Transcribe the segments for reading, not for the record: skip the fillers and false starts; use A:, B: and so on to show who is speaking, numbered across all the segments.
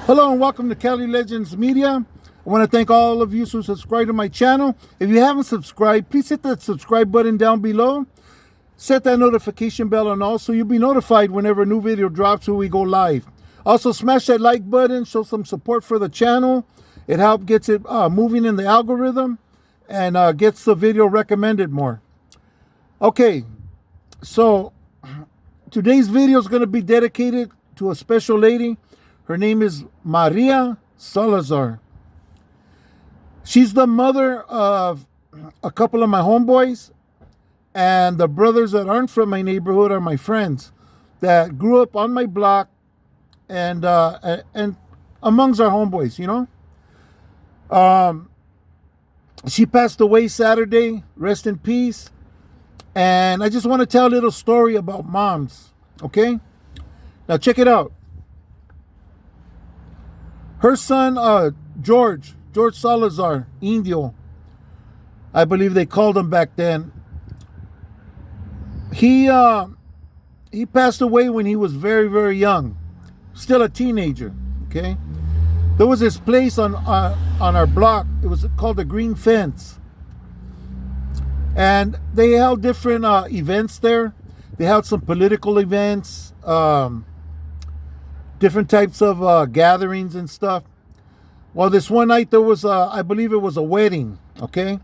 A: Hello and welcome to Cali Legends Media. I want to thank all of you who subscribe to my channel. If you haven't subscribed, please hit that subscribe button down below. Set that notification bell on all so you'll be notified whenever a new video drops or we go live. Also, smash that like button, show some support for the channel. It helps gets it moving in the algorithm and gets the video recommended more. Okay, so today's video is going to be dedicated to a special lady. Her name is Maria Salazar. She's the mother of a couple of my homeboys, and the brothers that aren't from my neighborhood are my friends that grew up on my block and amongst our homeboys, you know. She passed away Saturday, rest in peace. And I just want to tell a little story about moms, okay? Now check it out. Her son, George Salazar, Indio, I believe they called him back then. He passed away when he was very, very young, still a teenager. Okay, there was this place on our block. It was called the Green Fence, and they held different events there. They held some political events. Different types of gatherings and stuff. Well, this one night there was, I believe it was a wedding, okay?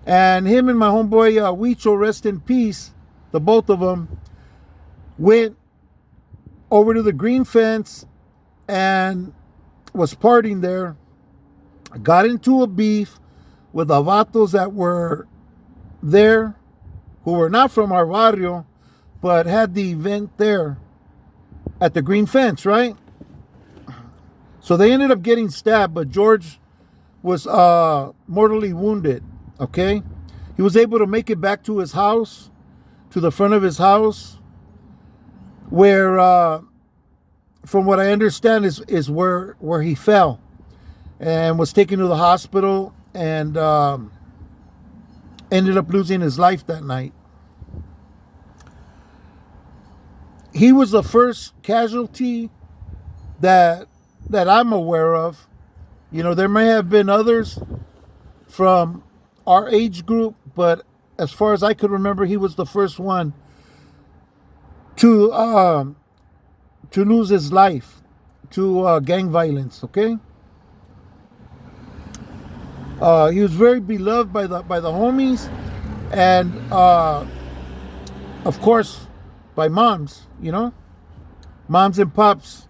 A: And him and my homeboy, Huicho, rest in peace, the both of them, went over to the Green Fence and was partying there. Got into a beef with the vatos that were there, who were not from our barrio, but had the event there at the Green Fence, right? So they ended up getting stabbed, but George was mortally wounded, okay? He was able to make it back to his house, to the front of his house, where, from what I understand, is where he fell and was taken to the hospital and ended up losing his life that night. He was the first casualty that I'm aware of. You know, there may have been others from our age group, but as far as I could remember, he was the first one to lose his life to gang violence. Okay, he was very beloved by the homies, and of course by moms, you know, moms and pops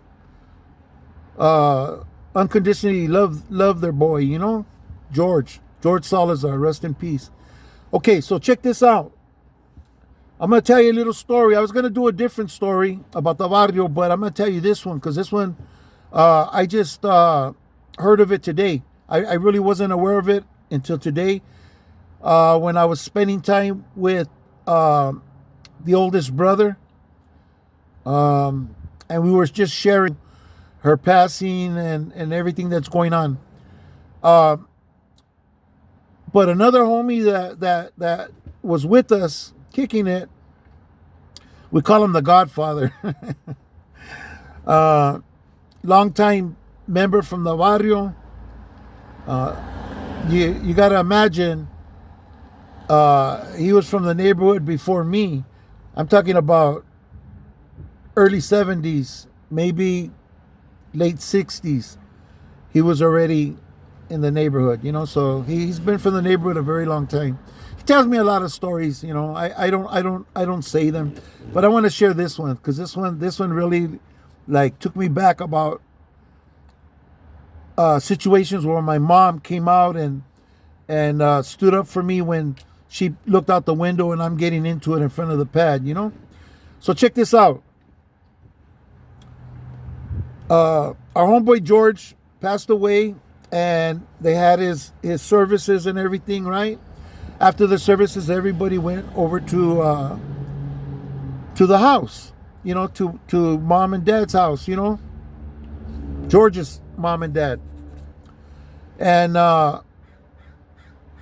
A: unconditionally love their boy, you know, George Salazar, rest in peace. Okay, so check this out. I'm gonna tell you a little story. I was gonna do a different story about the barrio, but I'm gonna tell you this one because this one I just heard of it today. I really wasn't aware of it until today, when I was spending time with the oldest brother, and we were just sharing her passing and everything that's going on. But another homie that was with us kicking it, we call him the Godfather. Long-time member from the barrio. You got to imagine, he was from the neighborhood before me. I'm talking about early 70s, maybe late 60s. He was already in the neighborhood, you know, so he's been from the neighborhood a very long time. He tells me a lot of stories, you know. I don't say them, but I want to share this one because this one really like took me back about situations where my mom came out and stood up for me when she looked out the window and I'm getting into it in front of the pad, you know. So check this out. Our homeboy George passed away, and they had his services and everything, right? After the services, everybody went over to the house, you know, to mom and dad's house, you know, George's mom and dad. And the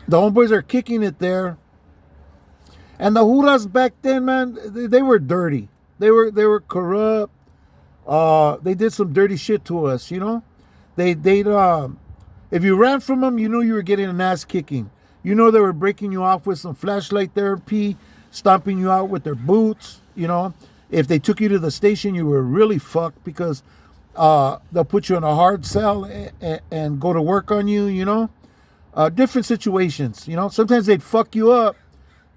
A: homeboys are kicking it there. And the JUDAS back then, man, they were dirty. They were corrupt. They did some dirty shit to us, you know. They if you ran from them, you knew you were getting an ass kicking. You know they were breaking you off with some flashlight therapy, stomping you out with their boots, you know. If they took you to the station, you were really fucked because they'll put you in a hard cell and go to work on you, you know. Different situations, you know. Sometimes they'd fuck you up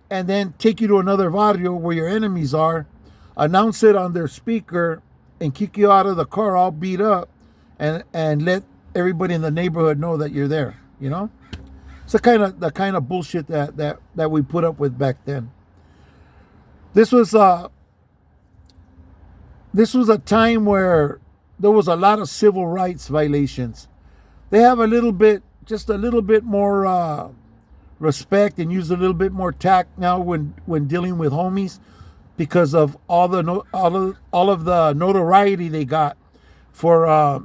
A: and then take you to another barrio where your enemies are, announce it on their speaker, and kick you out of the car all beat up, and let everybody in the neighborhood know that you're there, you know. It's the kind of bullshit that we put up with back then. This was a time where there was a lot of civil rights violations. They have just a little bit more respect and use a little bit more tact now when dealing with homies, because of all of the notoriety they got for,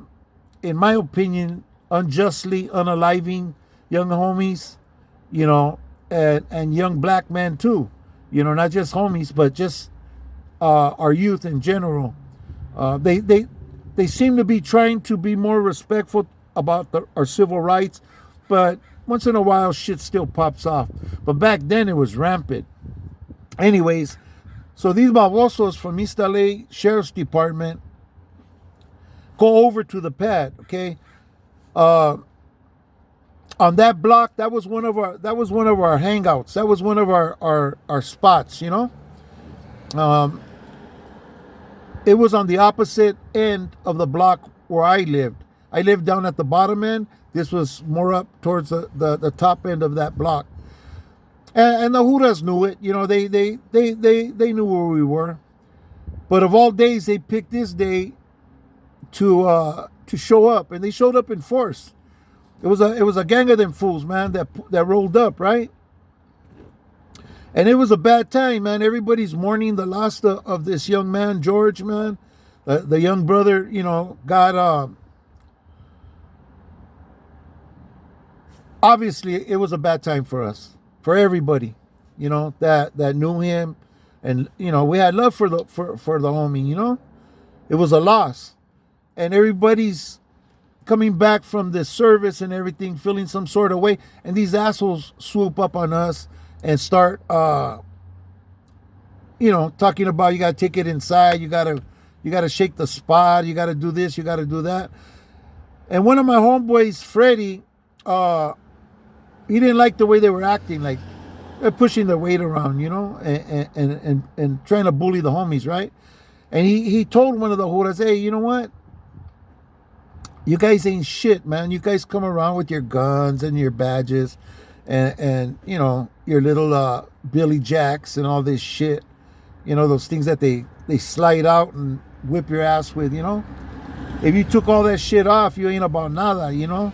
A: in my opinion, unjustly unaliving young homies, you know, and young black men too, you know, not just homies, but just our youth in general. They seem to be trying to be more respectful about our civil rights, but once in a while shit still pops off. But back then it was rampant. Anyways, so these babosos from East LA Sheriff's Department go over to the pad, okay? On that block, that was one of our hangouts. That was one of our spots, you know? It was on the opposite end of the block where I lived. I lived down at the bottom end. This was more up towards the top end of that block. And the JUDAS knew it. You know, they knew where we were. But of all days, they picked this day to show up, and they showed up in force. It was a gang of them fools, man, that rolled up, right? And it was a bad time, man. Everybody's mourning the loss of this young man, George, man. The young brother, you know, got obviously it was a bad time for us, for everybody, you know, that knew him, and you know, we had love for the homie, you know. It was a loss, and everybody's coming back from this service and everything feeling some sort of way, and these assholes swoop up on us and start you know, talking about you gotta take it inside, you gotta shake the spot, you gotta do this, you gotta do that. And one of my homeboys, Freddie, he didn't like the way they were acting, like they're pushing their weight around, you know, and trying to bully the homies, right? And he told one of the JUDAS, hey, you know what? You guys ain't shit, man. You guys come around with your guns and your badges and you know, your little Billy Jacks and all this shit. You know, those things that they slide out and whip your ass with, you know? If you took all that shit off, you ain't about nada, you know?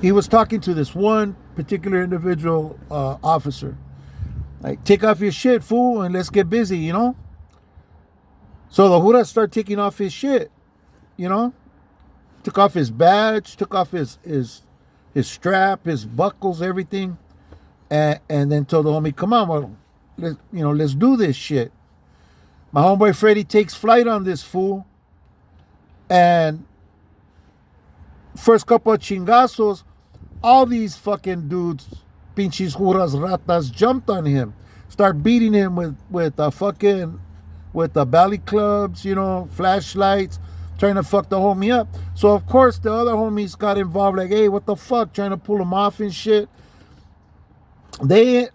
A: He was talking to this one particular individual officer. Like, take off your shit, fool, and let's get busy, you know? So the JUDAS start taking off his shit, you know? Took off his badge, took off his strap, his buckles, everything. And then told the homie, come on, well, let's do this shit. My homeboy Freddie takes flight on this fool. And first couple of chingazos, all these fucking dudes, pinches JUDAS ratas, jumped on him. Start beating him with the belly clubs, you know, flashlights, trying to fuck the homie up. So of course the other homies got involved, like, hey, what the fuck, trying to pull him off and shit. They,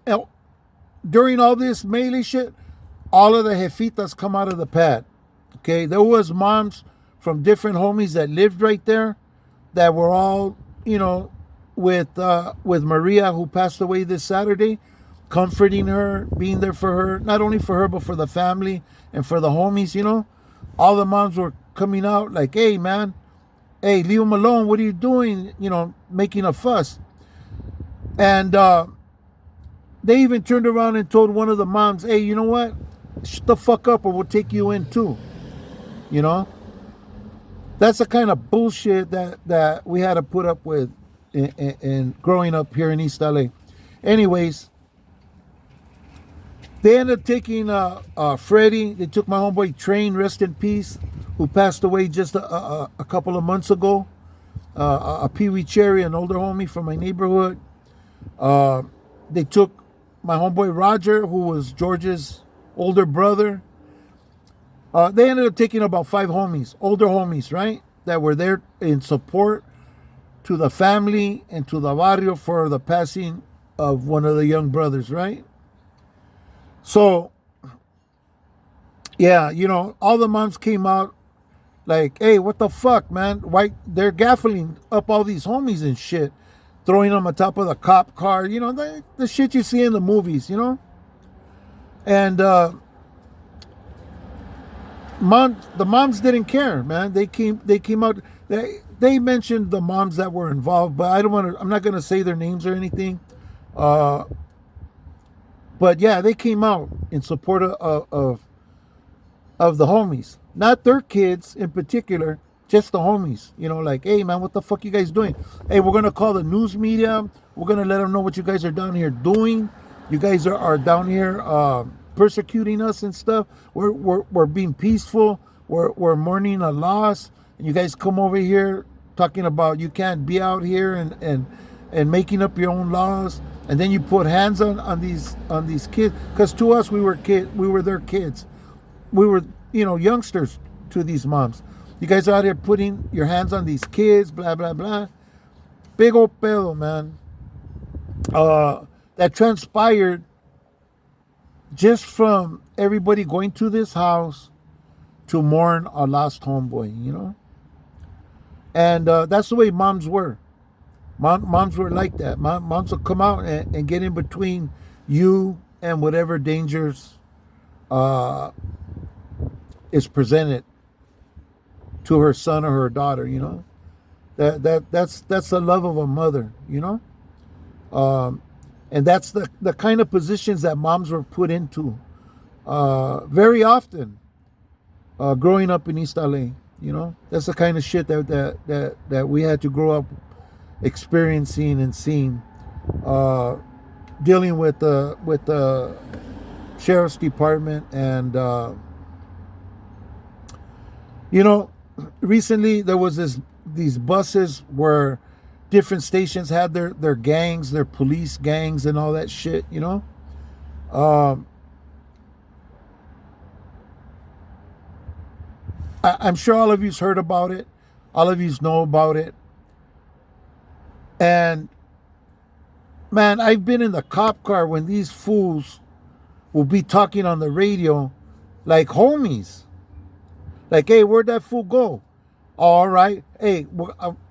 A: during all this melee shit, all of the jefitas come out of the pad. Okay, there was moms from different homies that lived right there that were all, you know, with Maria, who passed away this Saturday, comforting her, being there for her, not only for her, but for the family and for the homies, you know. All the moms were coming out like, hey, man, hey, leave him alone. What are you doing? You know, making a fuss. And they even turned around and told one of the moms, hey, you know what? Shut the fuck up or we'll take you in too. You know? That's the kind of bullshit that we had to put up with in growing up here in East LA. Anyways, they ended up taking Freddie. They took my homeboy Train, rest in peace. who passed away just a couple of months ago. A Pee Wee Cherry, an older homie from my neighborhood. They took my homeboy Roger, who was George's older brother. They ended up taking about 5 homies, older homies, right? That were there in support to the family and to the barrio for the passing of one of the young brothers, right? So, yeah, you know, all the moms came out like, hey, what the fuck, man? Why they're gaffling up all these homies and shit, throwing them on top of the cop car, you know, the shit you see in the movies, you know? And the moms didn't care, man. They came out. They mentioned the moms that were involved, but I'm not gonna say their names or anything. But yeah, they came out in support of the homies, not their kids in particular, just the homies. You know, like, hey man, what the fuck you guys doing? Hey, we're gonna call the news media. We're gonna let them know what you guys are down here doing. You guys are down here persecuting us and stuff. We're being peaceful. We're mourning a loss, and you guys come over here talking about you can't be out here and making up your own laws, and then you put hands on these kids. Because to us, we were their kids. We were, you know, youngsters to these moms. You guys are out here putting your hands on these kids, blah blah blah. Big old pedo, man. That transpired just from everybody going to this house to mourn a lost homeboy, you know? And that's the way moms were. Moms were like that. Moms would come out and get in between you and whatever dangers is presented to her son or her daughter, you know? That's the love of a mother, you know? And that's the kind of positions that moms were put into very often growing up in East LA. You know, that's the kind of shit that we had to grow up experiencing and seeing, dealing with the sheriff's department. And you know, recently there was these buses where different stations had their gangs, their police gangs and all that shit, you know? I'm sure all of you's heard about it. All of you's know about it. And man, I've been in the cop car when these fools will be talking on the radio like homies. Like, hey, where'd that fool go? All right. Hey,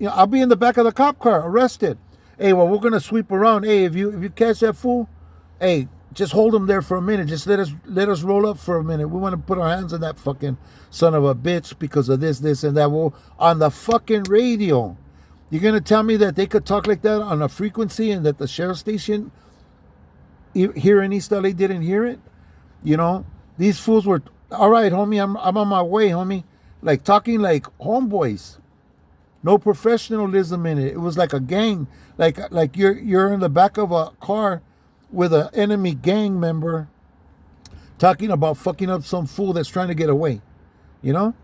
A: I'll be in the back of the cop car, arrested. Hey, well, we're gonna sweep around. Hey, if you catch that fool, hey, just hold him there for a minute. Just let us roll up for a minute. We want to put our hands on that fucking son of a bitch because of this, and that. Well, on the fucking radio, you're gonna tell me that they could talk like that on a frequency and that the sheriff's station here in East LA didn't hear it? You know, these fools were, all right, homie, I'm on my way, homie. Like talking like homeboys. No professionalism in it. It was like a gang. Like you're in the back of a car with an enemy gang member talking about fucking up some fool that's trying to get away. You know?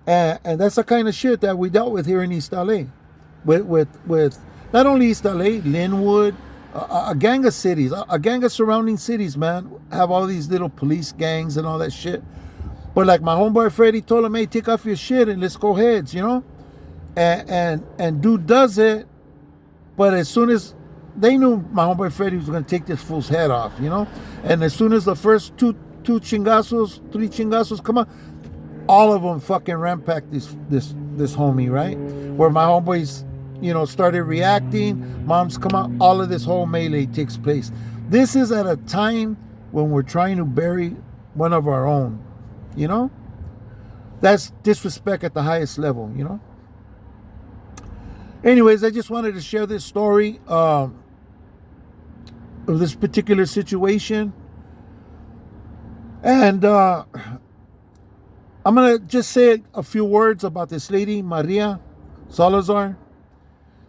A: And that's the kind of shit that we dealt with here in East LA. With not only East LA, Linwood, a gang of cities, a gang of surrounding cities, man, have all these little police gangs and all that shit. But like my homeboy Freddie told him, hey, take off your shit and let's go heads, you know? And dude does it, but as soon as they knew my homeboy Freddie was gonna take this fool's head off, you know? And as soon as the first three chingazos come on, all of them fucking rampacked this homie, right? Where my homeboys, you know, started reacting, moms come out, all of this whole melee takes place. This is at a time when we're trying to bury one of our own. You know, that's disrespect at the highest level, you know. Anyways, I just wanted to share this story of this particular situation. And I'm going to just say a few words about this lady, Maria Salazar.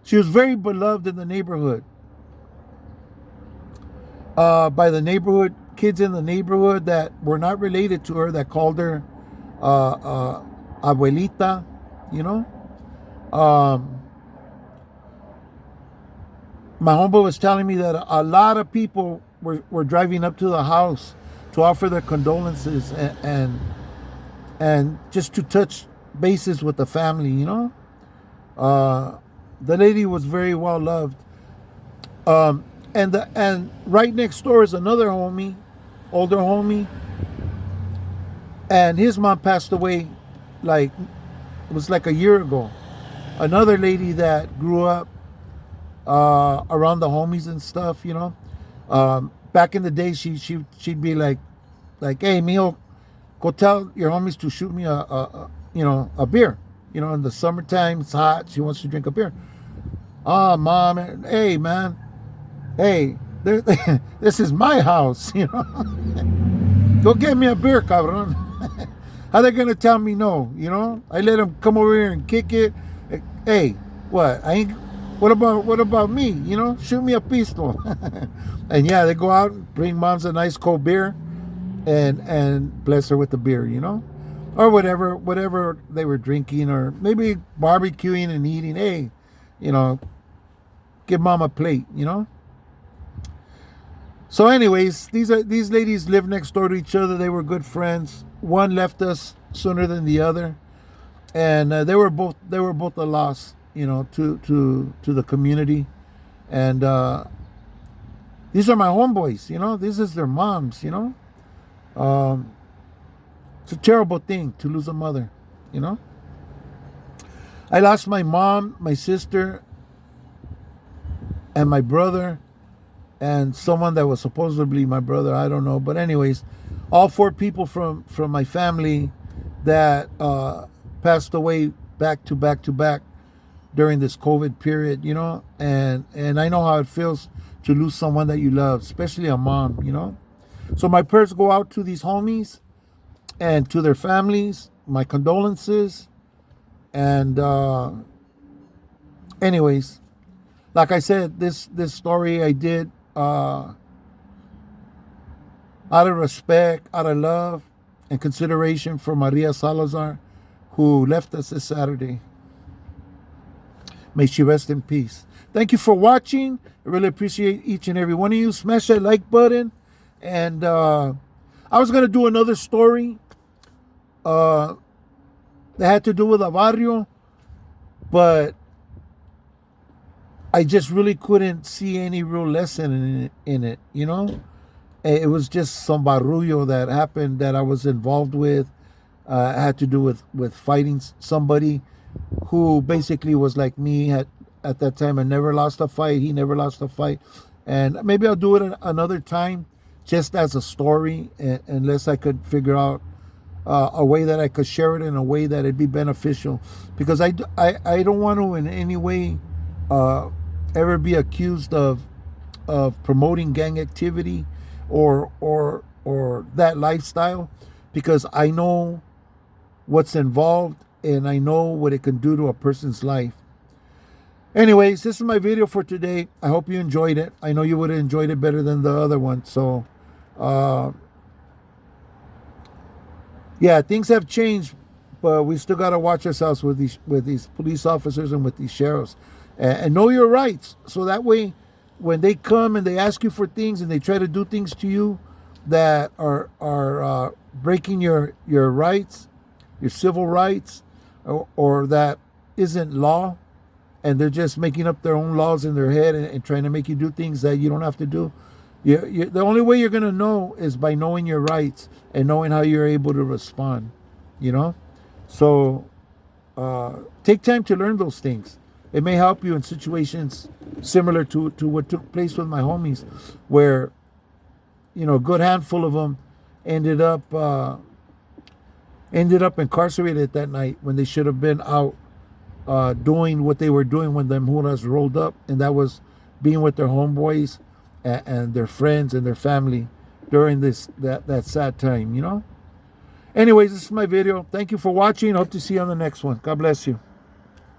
A: She was very beloved in the neighborhood. By the neighborhood kids in the neighborhood that were not related to her, that called her abuelita, you know. My homeboy was telling me that a lot of people were driving up to the house to offer their condolences and just to touch bases with the family, you know. The lady was very well loved. And right next door is another homie, older homie, and his mom passed away it was like a year ago. Another lady that grew up around the homies and stuff, you know. Back in the day, she'd be like, hey, Mio, go tell your homies to shoot me a beer. You know, in the summertime, it's hot. She wants to drink a beer. Mom, hey, man, hey, this is my house, you know. Go get me a beer, cabron. How they gonna tell me no? You know, I let them come over here and kick it. Hey, what? What about me? You know, shoot me a pistol. And yeah, they go out and bring mom's a nice cold beer, and bless her with the beer, you know, or whatever they were drinking, or maybe barbecuing and eating. Hey, you know, give mom a plate, you know. So anyways, these ladies live next door to each other. They were good friends. One left us sooner than the other, and they were both a loss, you know, to the community. And these are my homeboys, you know. This is their moms, you know. It's a terrible thing to lose a mother, you know. I lost my mom, my sister, and my brother, and someone that was supposedly my brother. I don't know, but anyways, all four people from my family that passed away back to back during this COVID period, you know. And I know how it feels to lose someone that you love, especially a mom, you know. So my prayers go out to these homies and to their families. My condolences. And anyways, like I said, this story I did out of respect, out of love, and consideration for Maria Salazar, who left us this Saturday. May she rest in peace. Thank you for watching. I really appreciate each and every one of you. Smash that like button. And I was going to do another story that had to do with a barrio, but I just really couldn't see any real lesson in it, you know. It was just some barullo that happened that I was involved with. It had to do with fighting somebody who basically was like me at that time. I never lost a fight. He never lost a fight. And maybe I'll do it another time just as a story, unless I could figure out a way that I could share it in a way that it'd be beneficial. Because I don't want to in any way ever be accused of promoting gang activity or that lifestyle, because I know what's involved and I know what it can do to a person's life. Anyways, this is my video for today. I hope you enjoyed it. I know you would have enjoyed it better than the other one. So yeah, things have changed, but we still got to watch ourselves with these police officers and with these sheriffs, and know your rights. So that way, when they come and they ask you for things and they try to do things to you that are breaking your rights, your civil rights, or that isn't law, and they're just making up their own laws in their head and trying to make you do things that you don't have to do. The only way you're going to know is by knowing your rights and knowing how you're able to respond, you know. So take time to learn those things. It may help you in situations similar to what took place with my homies, where, you know, a good handful of them ended up incarcerated that night when they should have been out doing what they were doing when them judas rolled up, and that was being with their homeboys and their friends and their family during that sad time, you know. Anyways, this is my video. Thank you for watching. Hope to see you on the next one. God bless you.